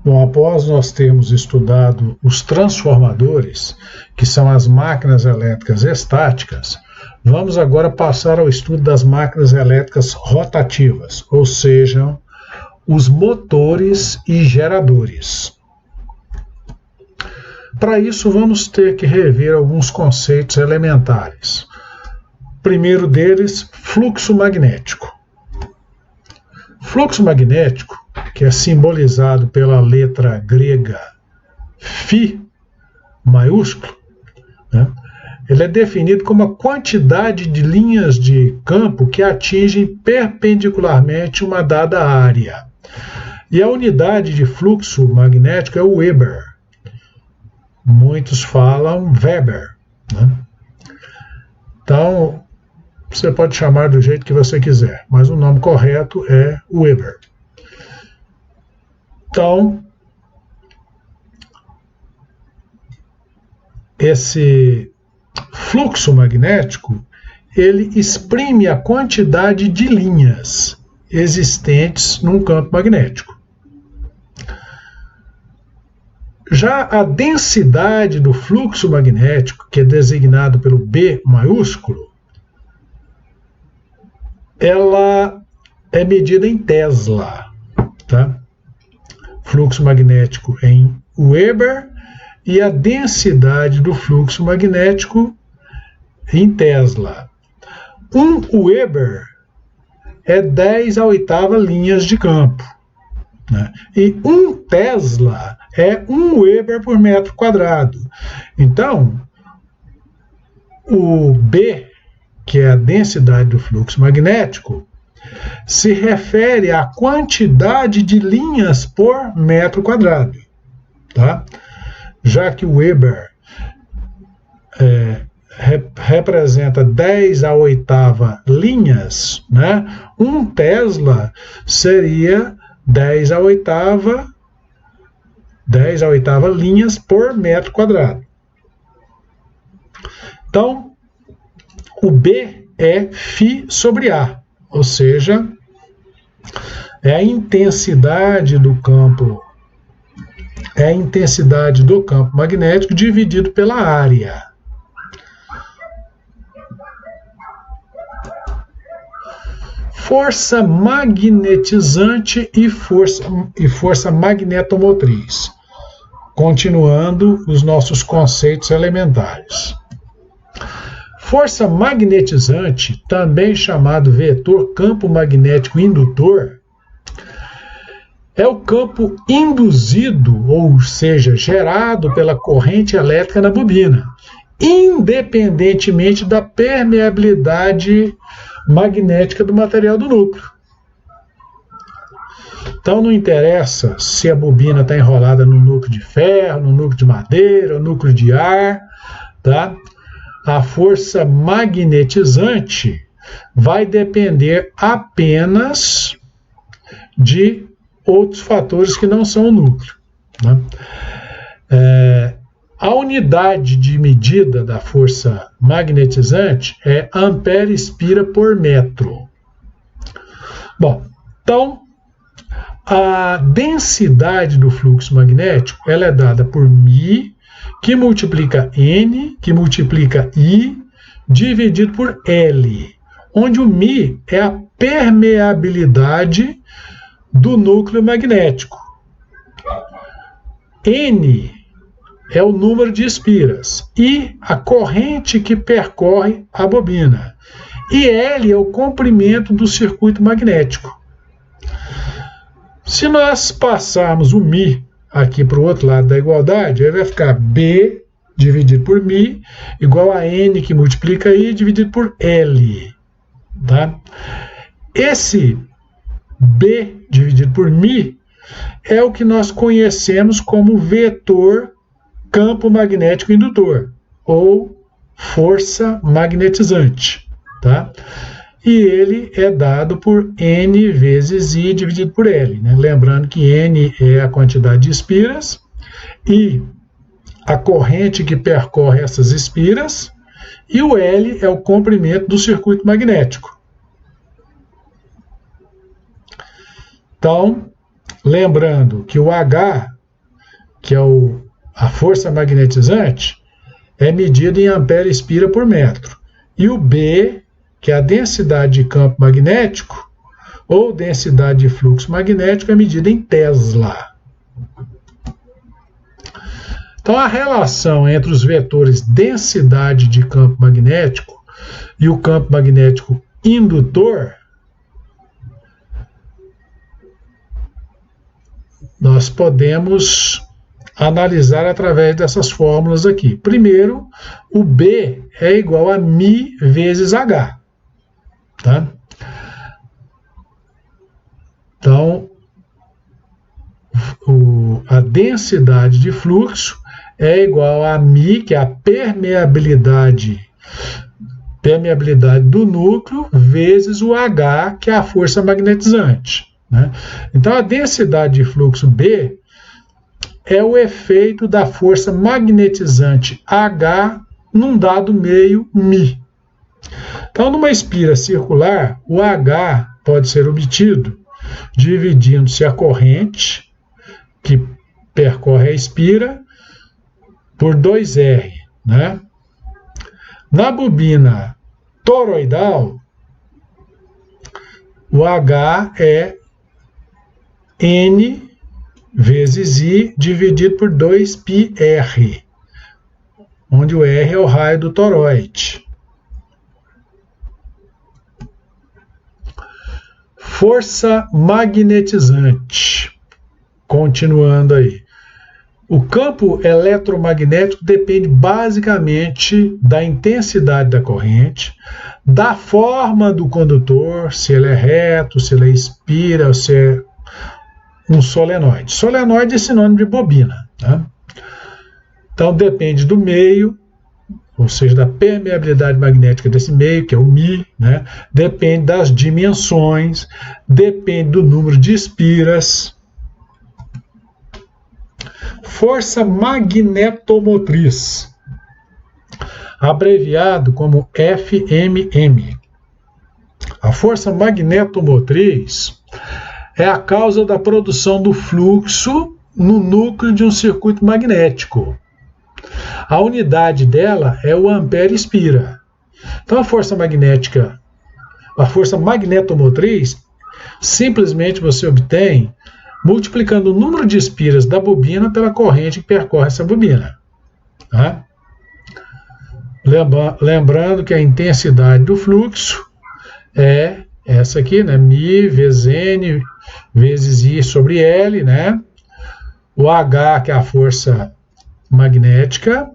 Bom, após nós termos estudado os transformadores, que são as máquinas elétricas estáticas, vamos agora passar ao estudo das máquinas elétricas rotativas, ou seja, os motores e geradores. Para isso, vamos ter que rever alguns conceitos elementares. O primeiro deles, fluxo magnético. Fluxo magnético, que é simbolizado pela letra grega Φ maiúsculo, né? Ele é definido como a quantidade de linhas de campo que atingem perpendicularmente uma dada área. E a unidade de fluxo magnético é o Weber. Muitos falam Weber, né? Então, você pode chamar do jeito que você quiser, mas o nome correto é Weber. Então, esse fluxo magnético, ele exprime a quantidade de linhas existentes num campo magnético. Já a densidade do fluxo magnético, que é designado pelo B maiúsculo, ela é medida em Tesla, tá? Fluxo magnético em Weber e a densidade do fluxo magnético em Tesla. 1 Weber é 10 a oitava linhas de campo, né? E 1 Tesla é 1 Weber por metro quadrado. Então, o B, que é a densidade do fluxo magnético, se refere à quantidade de linhas por metro quadrado, tá? Já que o Weber representa 10 a oitava linhas, né? 1 Tesla seria 10 a oitava linhas por metro quadrado. Então, o B é Φ sobre A, ou seja, é a intensidade do campo, magnético dividido pela área. Força magnetizante e força magnetomotriz. Continuando os nossos conceitos elementares. Força magnetizante, também chamado vetor campo magnético indutor, é o campo induzido, ou seja, gerado pela corrente elétrica na bobina, independentemente da permeabilidade magnética do material do núcleo. Então não interessa se a bobina está enrolada no núcleo de ferro, no núcleo de madeira, no núcleo de ar, tá? A força magnetizante vai depender apenas de outros fatores que não são o núcleo, né? A unidade de medida da força magnetizante é ampere-espira por metro. Bom, então, a densidade do fluxo magnético ela é dada por μ, que multiplica N, que multiplica I, dividido por L, onde o μ é a permeabilidade do núcleo magnético. N é o número de espiras, I, a corrente que percorre a bobina, e L é o comprimento do circuito magnético. Se nós passarmos o μ aqui para o outro lado da igualdade, aí vai ficar B dividido por μ igual a N, que multiplica I, dividido por L. Tá? Esse B dividido por μ é o que nós conhecemos como vetor campo magnético indutor, ou força magnetizante, tá? E ele é dado por N vezes I dividido por L, né? Lembrando que N é a quantidade de espiras, I a corrente que percorre essas espiras, e o L é o comprimento do circuito magnético. Então, Lembrando que o H, que é a força magnetizante, é medida em ampere-espira por metro. E o B, que é a densidade de campo magnético, ou densidade de fluxo magnético, é medida em Tesla. Então, a relação entre os vetores densidade de campo magnético e o campo magnético indutor, nós podemos analisar através dessas fórmulas aqui. Primeiro, o B é igual a μ vezes H. Tá? Então, a densidade de fluxo é igual a μ, que é a permeabilidade do núcleo, vezes o H, que é a força magnetizante. Né? Então, a densidade de fluxo B é o efeito da força magnetizante H num dado meio μ. Então, numa espira circular, o H pode ser obtido dividindo-se a corrente que percorre a espira por 2R. Né? Na bobina toroidal, o H é N vezes I dividido por 2πr, onde o R é o raio do toroide. Força magnetizante. Continuando aí. O campo eletromagnético depende basicamente da intensidade da corrente, da forma do condutor, se ele é reto, se ele expira, ou se é um solenoide. Solenoide é sinônimo de bobina. Tá? Então depende do meio, ou seja, da permeabilidade magnética desse meio, que é o μ, né? Depende das dimensões, depende do número de espiras. Força magnetomotriz, abreviado como FMM. A força magnetomotriz é a causa da produção do fluxo no núcleo de um circuito magnético. A unidade dela é o ampere-espira. Então, a força magnetomotriz, simplesmente você obtém multiplicando o número de espiras da bobina pela corrente que percorre essa bobina. Tá? Lembrando que a intensidade do fluxo é essa aqui, né? μ vezes N vezes I sobre L, né? O H, que é a força magnética,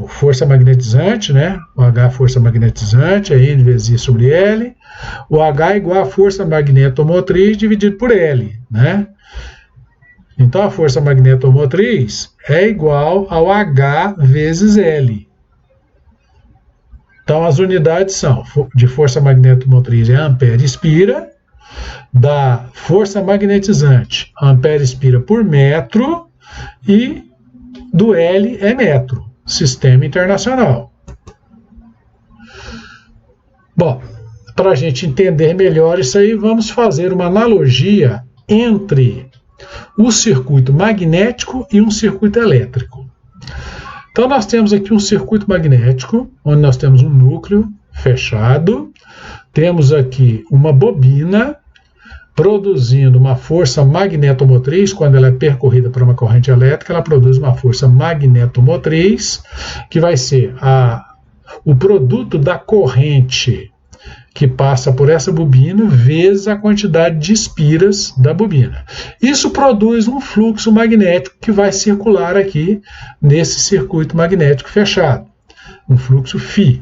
força magnetizante, né? O H, força magnetizante, é N vezes I sobre L. O H é igual a força magnetomotriz dividido por L, né? Então, a força magnetomotriz é igual ao H vezes L. Então, as unidades são de força magnetomotriz é ampere-espira, da força magnetizante ampere-espira por metro e do L é metro, sistema internacional. Bom, para a gente entender melhor isso aí, vamos fazer uma analogia entre o circuito magnético e um circuito elétrico. Então, nós temos aqui um circuito magnético, onde nós temos um núcleo fechado, temos aqui uma bobina produzindo uma força magnetomotriz. Quando ela é percorrida por uma corrente elétrica, ela produz uma força magnetomotriz, que vai ser o produto da corrente que passa por essa bobina vezes a quantidade de espiras da bobina. Isso produz um fluxo magnético que vai circular aqui nesse circuito magnético fechado, um fluxo φ.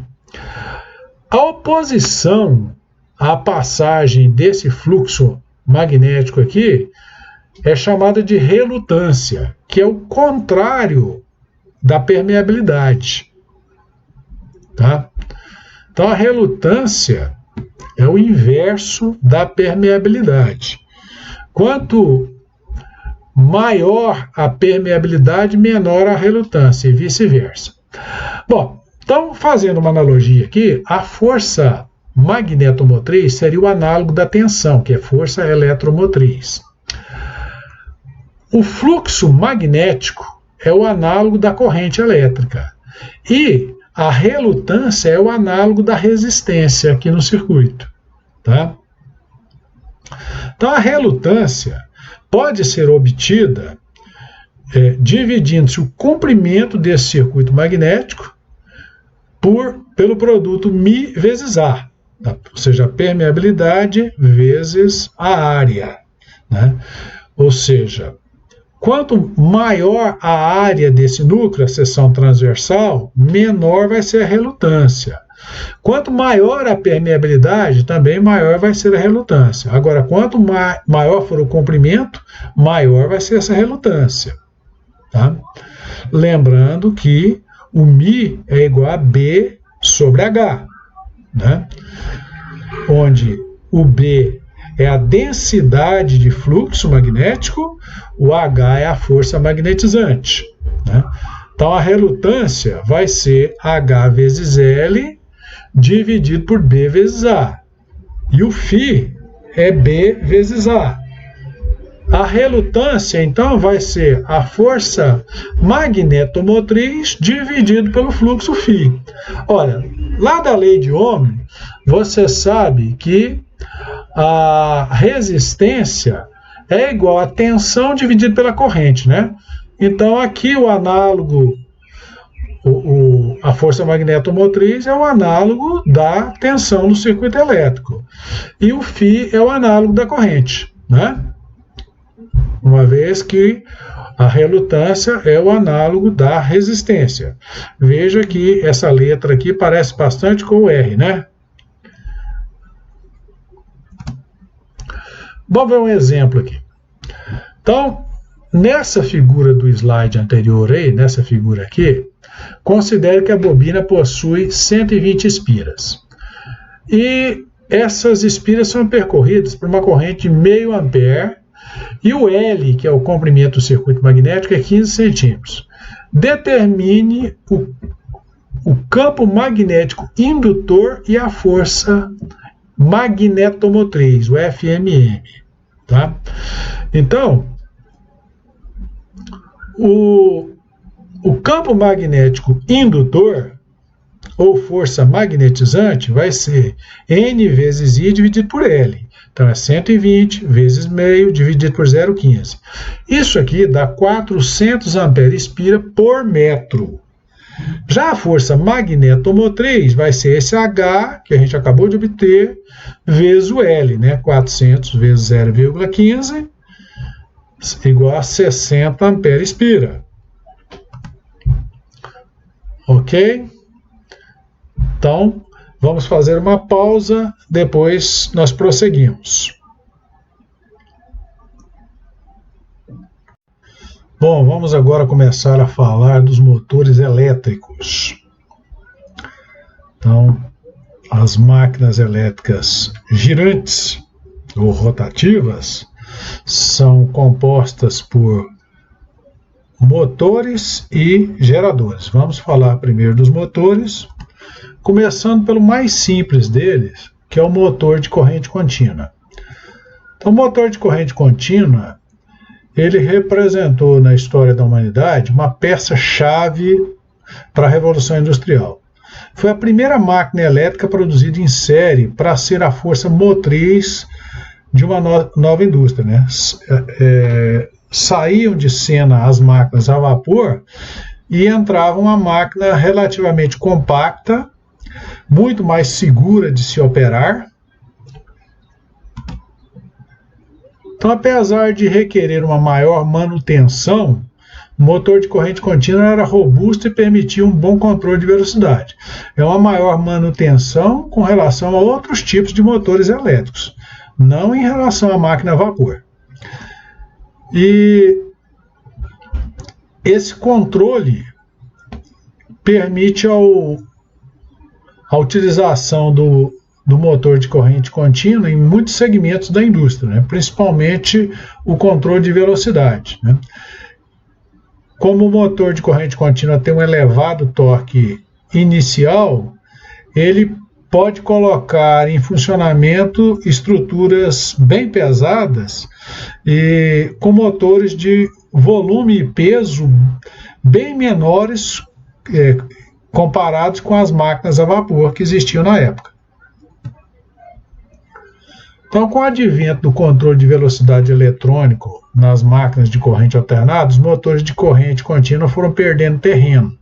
A oposição à passagem desse fluxo magnético aqui é chamada de relutância, que é o contrário da permeabilidade. Tá? Então, a relutância é o inverso da permeabilidade. Quanto maior a permeabilidade, menor a relutância, e vice-versa. Bom, então, fazendo uma analogia aqui, a força magnetomotriz seria o análogo da tensão, que é força eletromotriz. O fluxo magnético é o análogo da corrente elétrica. E a relutância é o análogo da resistência aqui no circuito. Tá? Então, a relutância pode ser obtida dividindo-se o comprimento desse circuito magnético pelo produto μ vezes A, tá? Ou seja, a permeabilidade vezes a área. Né? Ou seja, quanto maior a área desse núcleo, a seção transversal, menor vai ser a relutância. Quanto maior a permeabilidade, também maior vai ser a relutância. Agora, quanto maior for o comprimento, maior vai ser essa relutância. Tá? Lembrando que o μ é igual a B sobre H, né? Onde o B é a densidade de fluxo magnético, o H é a força magnetizante. Né? Então, a relutância vai ser H vezes L dividido por B vezes A. E o φ é B vezes A. A relutância, então, vai ser a força magnetomotriz dividido pelo fluxo φ. Olha, lá da lei de Ohm, você sabe que a resistência é igual a tensão dividido pela corrente, né? Então, aqui o análogo, a força magnetomotriz é o análogo da tensão no circuito elétrico. E o φ é o análogo da corrente, né? Uma vez que a relutância é o análogo da resistência. Veja que essa letra aqui parece bastante com o R, né? Vamos ver um exemplo aqui. Então, nessa figura do slide anterior aí, nessa figura aqui, considere que a bobina possui 120 espiras. E essas espiras são percorridas por uma corrente de meio ampere e o L, que é o comprimento do circuito magnético, é 15 centímetros. Determine o campo magnético indutor e a força magnetomotriz, o FMM. Tá? Então, o campo magnético indutor, ou força magnetizante, vai ser N vezes I dividido por L. Então, é 120 vezes meio dividido por 0,15. Isso aqui dá 400 ampere-espira por metro. Já a força magnetomotriz vai ser esse H, que a gente acabou de obter, vezes o L, né? 400 vezes 0,15, igual a 60 ampere-espira. Ok? Então, vamos fazer uma pausa, depois nós prosseguimos. Bom, vamos agora começar a falar dos motores elétricos. Então, as máquinas elétricas girantes ou rotativas são compostas por motores e geradores. Vamos falar primeiro dos motores, começando pelo mais simples deles, que é o motor de corrente contínua. Então, o motor de corrente contínua, ele representou na história da humanidade uma peça-chave para a Revolução Industrial. Foi a primeira máquina elétrica produzida em série para ser a força motriz de uma nova indústria, né? Saíam de cena as máquinas a vapor e entrava uma máquina relativamente compacta, muito mais segura de se operar. Então, apesar de requerer uma maior manutenção, o motor de corrente contínua era robusto e permitia um bom controle de velocidade. É uma maior manutenção com relação a outros tipos de motores elétricos, não em relação à máquina a vapor. E esse controle permite a utilização do motor de corrente contínua em muitos segmentos da indústria, né? Principalmente o controle de velocidade, né? Como o motor de corrente contínua tem um elevado torque inicial, ele pode colocar em funcionamento estruturas bem pesadas e com motores de volume e peso bem menores comparados com as máquinas a vapor que existiam na época. Então, com o advento do controle de velocidade eletrônico nas máquinas de corrente alternada, os motores de corrente contínua foram perdendo terreno.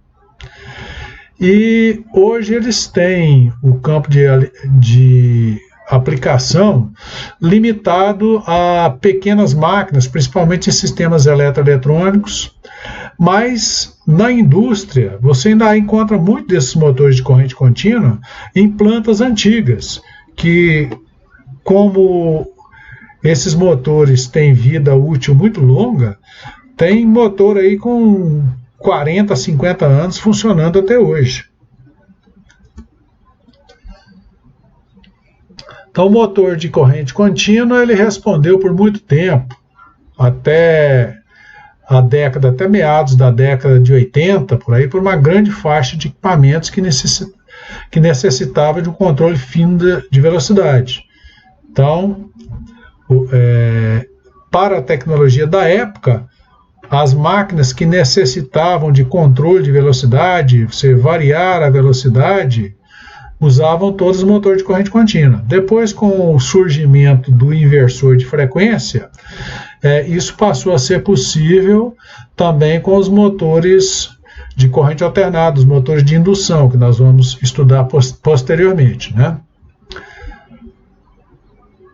E hoje eles têm o campo de aplicação limitado a pequenas máquinas, principalmente em sistemas eletroeletrônicos, mas na indústria você ainda encontra muitos desses motores de corrente contínua em plantas antigas, que, como esses motores têm vida útil muito longa, tem motor aí com 40, 50 anos funcionando até hoje. Então, o motor de corrente contínua, ele respondeu por muito tempo, até meados da década de 80, por aí, por uma grande faixa de equipamentos que necessitava de um controle fino de velocidade. Então, para a tecnologia da época, as máquinas que necessitavam de controle de velocidade, você variar a velocidade, usavam todos os motores de corrente contínua. Depois, com o surgimento do inversor de frequência, isso passou a ser possível também com os motores de corrente alternada, os motores de indução, que nós vamos estudar posteriormente, né?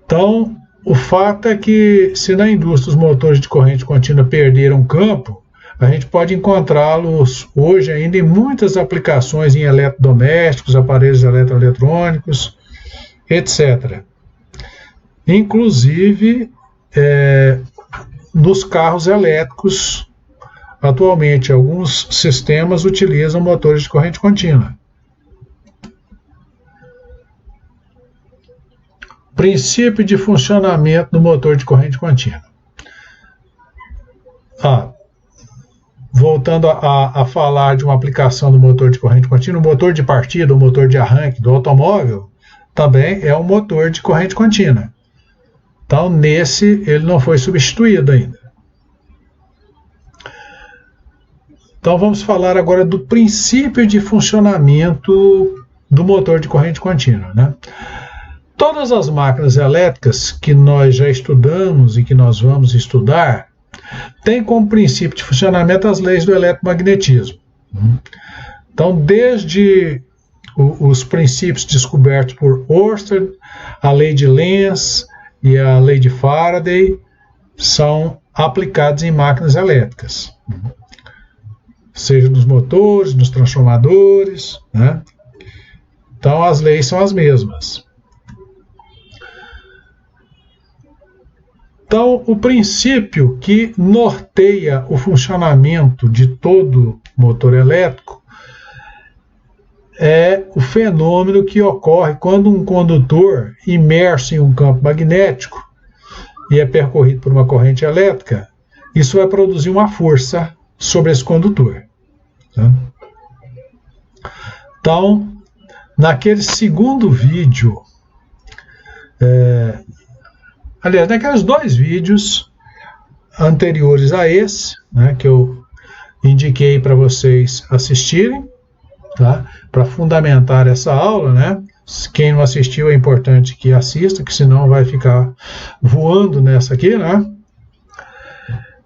Então, o fato é que, se na indústria os motores de corrente contínua perderam campo, a gente pode encontrá-los hoje ainda em muitas aplicações em eletrodomésticos, aparelhos eletroeletrônicos, etc. Inclusive, nos carros elétricos, atualmente, alguns sistemas utilizam motores de corrente contínua. Princípio de funcionamento do motor de corrente contínua. Voltando a falar de uma aplicação do motor de corrente contínua, o motor de partida, o motor de arranque do automóvel, também é um motor de corrente contínua. Então, nesse, ele não foi substituído ainda. Então, vamos falar agora do princípio de funcionamento do motor de corrente contínua, né? Todas as máquinas elétricas que nós já estudamos e que nós vamos estudar têm como princípio de funcionamento as leis do eletromagnetismo. Então, desde os princípios descobertos por Ørsted, a lei de Lenz e a lei de Faraday são aplicados em máquinas elétricas, seja nos motores, nos transformadores, né? Então, as leis são as mesmas. Então, o princípio que norteia o funcionamento de todo motor elétrico é o fenômeno que ocorre quando um condutor imerso em um campo magnético e é percorrido por uma corrente elétrica, isso vai produzir uma força sobre esse condutor. Tá? Então, naquele segundo vídeo, aliás, naqueles dois vídeos anteriores a esse, né, que eu indiquei para vocês assistirem, tá, para fundamentar essa aula, né? Quem não assistiu é importante que assista, que senão vai ficar voando nessa aqui, né?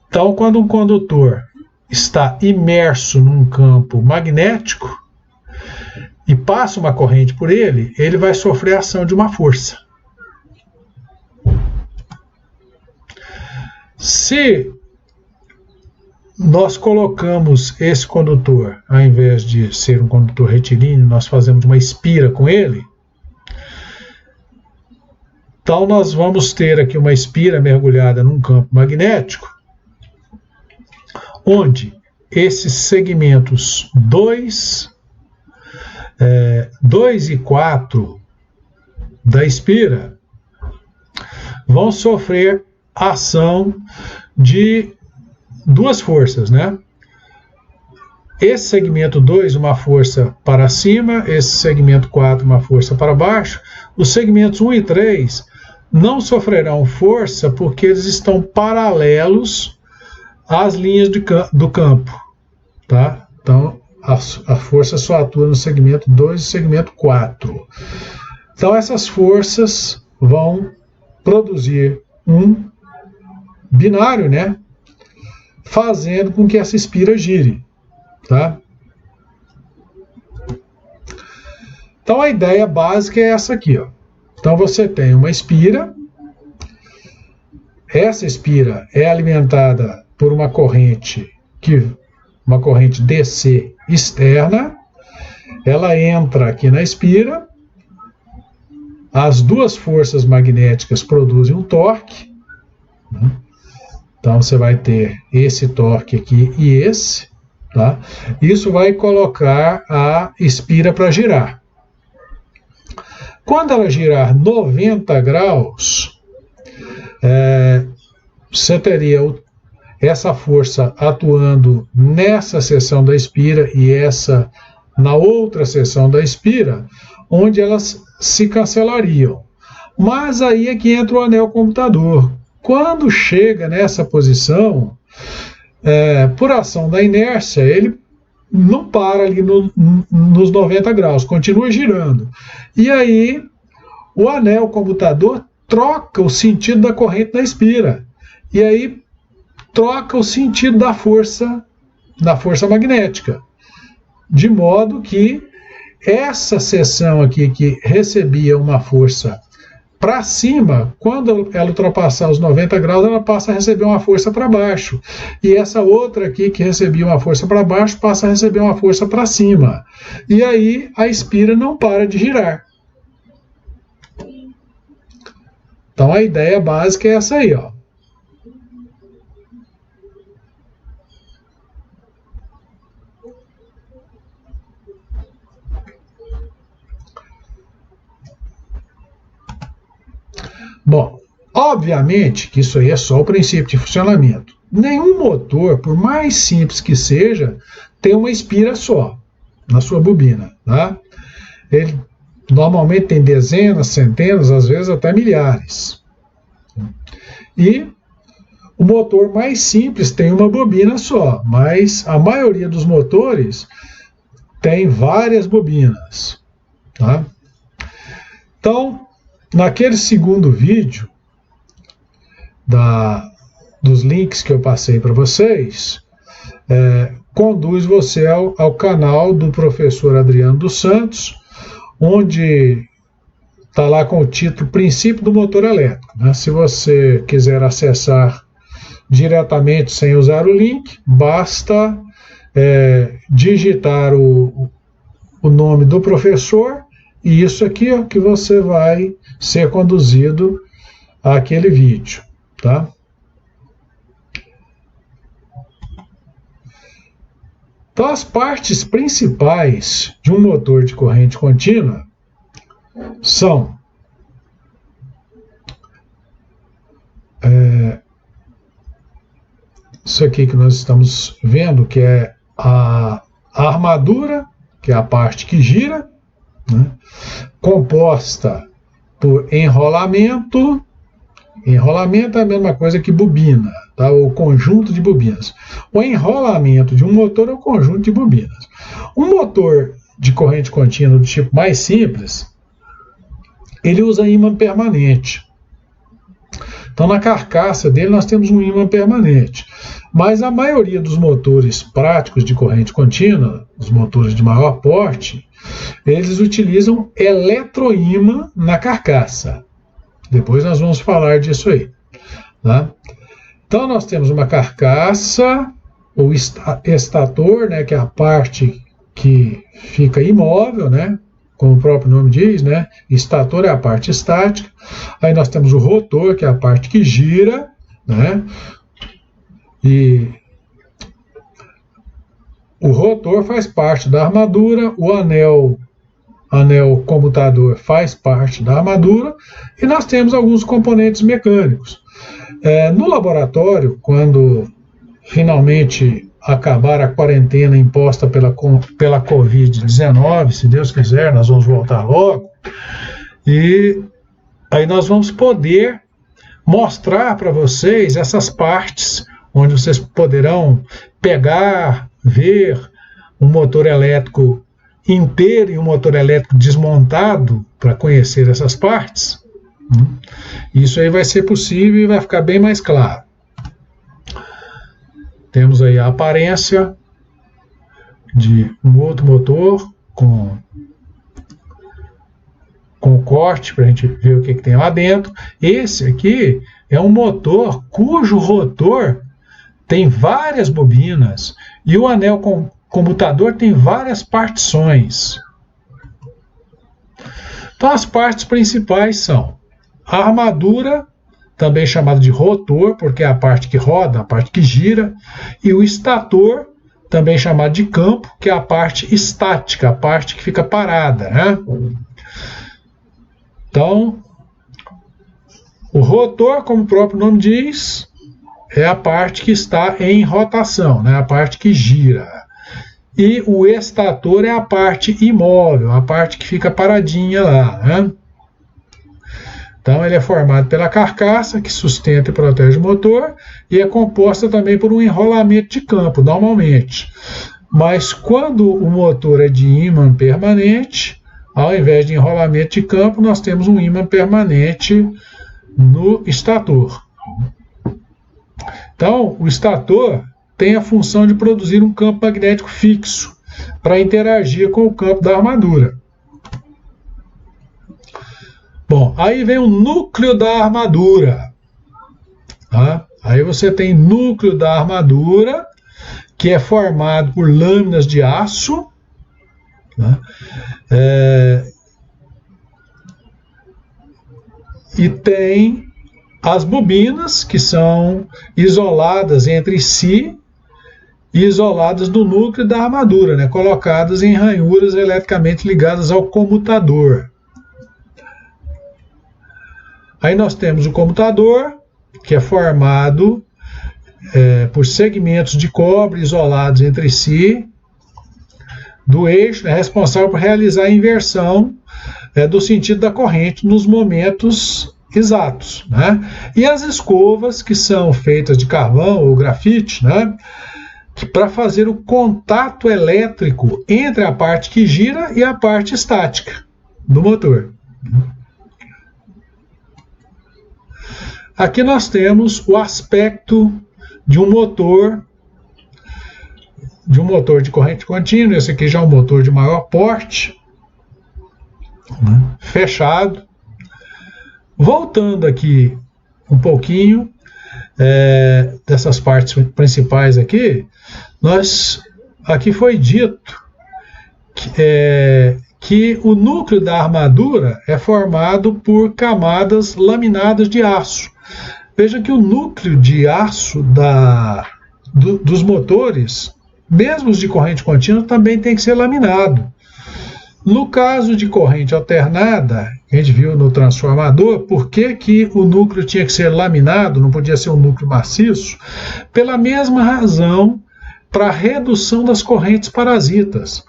Então, quando um condutor está imerso num campo magnético e passa uma corrente por ele, ele vai sofrer a ação de uma força. Se nós colocamos esse condutor, ao invés de ser um condutor retilíneo, nós fazemos uma espira com ele, então nós vamos ter aqui uma espira mergulhada num campo magnético, onde esses segmentos 2 e 4 da espira vão sofrer a ação de duas forças, né? esse segmento 2 uma força para cima, esse segmento 4 uma força para baixo. Os segmentos 1 e 3 não sofrerão força porque eles estão paralelos às linhas do campo, tá? Então a força só atua no segmento 2 e segmento 4. Então essas forças vão produzir um binário, né? Fazendo com que essa espira gire, tá? Então a ideia básica é essa aqui, ó. Então você tem uma espira, essa espira é alimentada por uma corrente DC externa, ela entra aqui na espira, as duas forças magnéticas produzem um torque, né? Então você vai ter esse torque aqui e esse, tá? Isso vai colocar a espira para girar. Quando ela girar 90 graus, você teria essa força atuando nessa seção da espira e essa na outra seção da espira, onde elas se cancelariam. Mas aí é que entra o anel comutador. Quando chega nessa posição, por ação da inércia, ele não para ali nos 90 graus, continua girando. E aí o anel comutador troca o sentido da corrente na espira. E aí troca o sentido da força magnética. De modo que essa seção aqui que recebia uma força para cima, quando ela ultrapassar os 90 graus, ela passa a receber uma força para baixo. E essa outra aqui, que recebia uma força para baixo, passa a receber uma força para cima. E aí a espira não para de girar. Então a ideia básica é essa aí, ó. Bom, obviamente que isso aí é só o princípio de funcionamento. Nenhum motor, por mais simples que seja, tem uma espira só na sua bobina, tá? Ele normalmente tem dezenas, centenas, às vezes até milhares. E o motor mais simples tem uma bobina só, mas a maioria dos motores tem várias bobinas, tá? Então, naquele segundo vídeo dos links que eu passei para vocês, conduz você ao canal do professor Adriano dos Santos, onde está lá com o título Princípio do Motor Elétrico, né? Se você quiser acessar diretamente sem usar o link, basta digitar o nome do professor, e isso aqui é que você vai ser conduzido àquele vídeo, tá? Então, as partes principais de um motor de corrente contínua são isso aqui que nós estamos vendo, que é a armadura, que é a parte que gira, né? Composta por enrolamento. Enrolamento é a mesma coisa que bobina, tá? O conjunto de bobinas. O enrolamento de um motor é o conjunto de bobinas. Um motor de corrente contínua do tipo mais simples, ele usa ímã permanente. Então, na carcaça dele nós temos um ímã permanente. Mas a maioria dos motores práticos de corrente contínua, os motores de maior porte, eles utilizam eletroímã na carcaça. Depois nós vamos falar disso aí, tá? Então nós temos uma carcaça, o estator, né, que é a parte que fica imóvel, né, como o próprio nome diz, né? Estator é a parte estática. Aí nós temos o rotor, que é a parte que gira, né? E o rotor faz parte da armadura, o anel comutador faz parte da armadura, e nós temos alguns componentes mecânicos. No laboratório, quando finalmente acabar a quarentena imposta pela Covid-19, se Deus quiser, nós vamos voltar logo, e aí nós vamos poder mostrar para vocês essas partes onde vocês poderão pegar, ver um motor elétrico inteiro e um motor elétrico desmontado para conhecer essas partes. Isso aí vai ser possível e vai ficar bem mais claro. Temos aí a aparência de um outro motor com o corte para a gente ver o que tem lá dentro. Esse aqui é um motor cujo rotor tem várias bobinas e o anel comutador tem várias partições. Então as partes principais são a armadura, também chamada de rotor, porque é a parte que roda, a parte que gira, e o estator, também chamado de campo, que é a parte estática, a parte que fica parada, né? Então, o rotor, como o próprio nome diz, é a parte que está em rotação, né? A parte que gira. E o estator é a parte imóvel, a parte que fica paradinha lá, né? Então ele é formado pela carcaça, que sustenta e protege o motor, e é composta também por um enrolamento de campo, normalmente. Mas quando o motor é de ímã permanente, ao invés de enrolamento de campo, nós temos um ímã permanente no estator. Então, o estator tem a função de produzir um campo magnético fixo para interagir com o campo da armadura. Bom, aí vem o núcleo da armadura. Tá? Aí você tem núcleo da armadura, que é formado por lâminas de aço. Tá? E tem as bobinas, que são isoladas entre si e isoladas do núcleo da armadura, né? Colocadas em ranhuras eletricamente ligadas ao comutador. Aí nós temos o comutador, que é formado por segmentos de cobre isolados entre si, do eixo, é responsável por realizar a inversão do sentido da corrente nos momentos exatos, né? E as escovas, que são feitas de carvão ou grafite, né? Para fazer o contato elétrico entre a parte que gira e a parte estática do motor. Aqui nós temos o aspecto de um motor de corrente contínua. Esse aqui já é um motor de maior porte, né? Fechado. Voltando aqui um pouquinho dessas partes principais aqui, aqui foi dito que o núcleo da armadura é formado por camadas laminadas de aço. Veja que o núcleo de aço dos motores, mesmo os de corrente contínua, também tem que ser laminado. No caso de corrente alternada, a gente viu no transformador, por que o núcleo tinha que ser laminado, não podia ser um núcleo maciço? Pela mesma razão, para redução das correntes parasitas.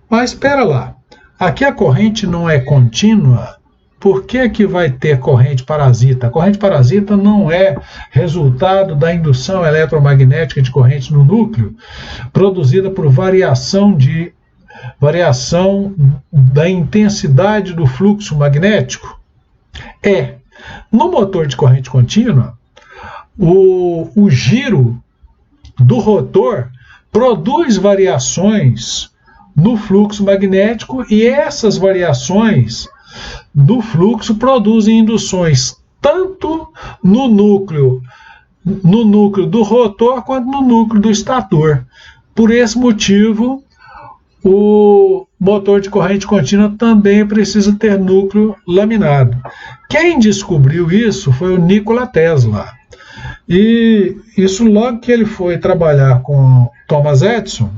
Mas espera lá, aqui a corrente não é contínua, por que vai ter corrente parasita? A corrente parasita não é resultado da indução eletromagnética de corrente no núcleo, produzida por variação da intensidade do fluxo magnético? No motor de corrente contínua, o giro do rotor produz variações no fluxo magnético, e essas variações do fluxo produzem induções tanto no núcleo do rotor quanto no núcleo do estator. Por esse motivo, o motor de corrente contínua também precisa ter núcleo laminado. Quem descobriu isso foi o Nikola Tesla. E isso logo que ele foi trabalhar com Thomas Edison,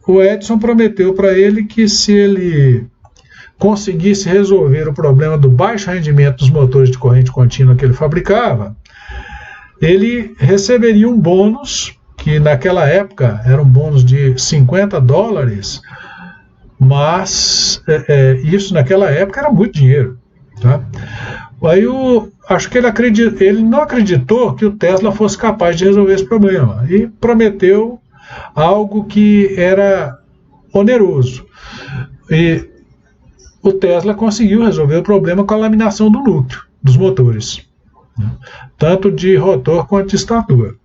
o Edison prometeu para ele que se ele conseguisse resolver o problema do baixo rendimento dos motores de corrente contínua que ele fabricava, ele receberia um bônus que naquela época era um bônus de $50, mas isso naquela época era muito dinheiro, tá? Aí acho que ele não acreditou que o Tesla fosse capaz de resolver esse problema e prometeu algo que era oneroso. E o Tesla conseguiu resolver o problema com a laminação do núcleo dos motores, né? Tanto de rotor quanto de estator.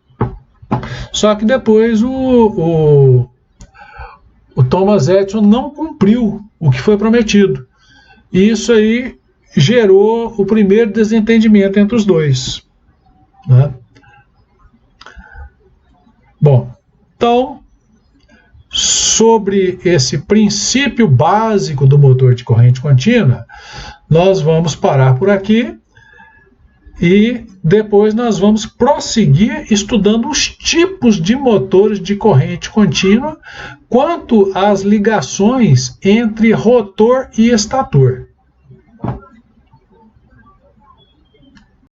Só que depois o Thomas Edison não cumpriu o que foi prometido. E isso aí gerou o primeiro desentendimento entre os dois, né? Bom, então, sobre esse princípio básico do motor de corrente contínua, nós vamos parar por aqui e depois nós vamos prosseguir estudando os tipos de motores de corrente contínua quanto às ligações entre rotor e estator.